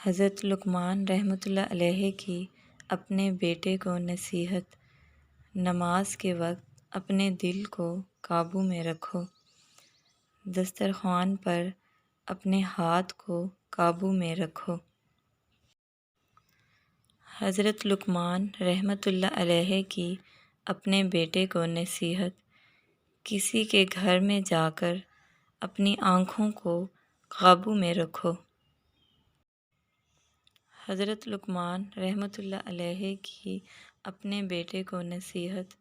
حضرت لقمان رحمۃ اللہ علیہ کی اپنے بیٹے کو نصیحت: نماز کے وقت اپنے دل کو قابو میں رکھو، دسترخوان پر اپنے ہاتھ کو قابو میں رکھو۔ حضرت لقمان رحمۃ اللہ علیہ کی اپنے بیٹے کو نصیحت: کسی کے گھر میں جا کر اپنی آنکھوں کو قابو میں رکھو۔ حضرت لقمان رحمۃ اللہ علیہ کی اپنے بیٹے کو نصیحت: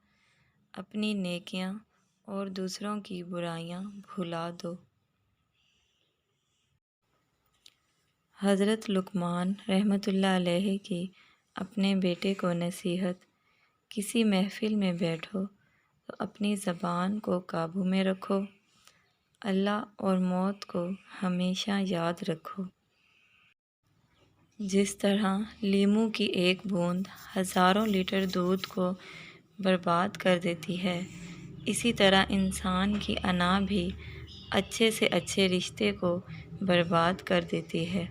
اپنی نیکیاں اور دوسروں کی برائیاں بھلا دو۔ حضرت لقمان رحمۃ اللہ علیہ کی اپنے بیٹے کو نصیحت: کسی محفل میں بیٹھو تو اپنی زبان کو قابو میں رکھو، اللہ اور موت کو ہمیشہ یاد رکھو۔ جس طرح لیموں کی ایک بوند ہزاروں لیٹر دودھ کو برباد کر دیتی ہے، اسی طرح انسان کی انا بھی اچھے سے اچھے رشتے کو برباد کر دیتی ہے۔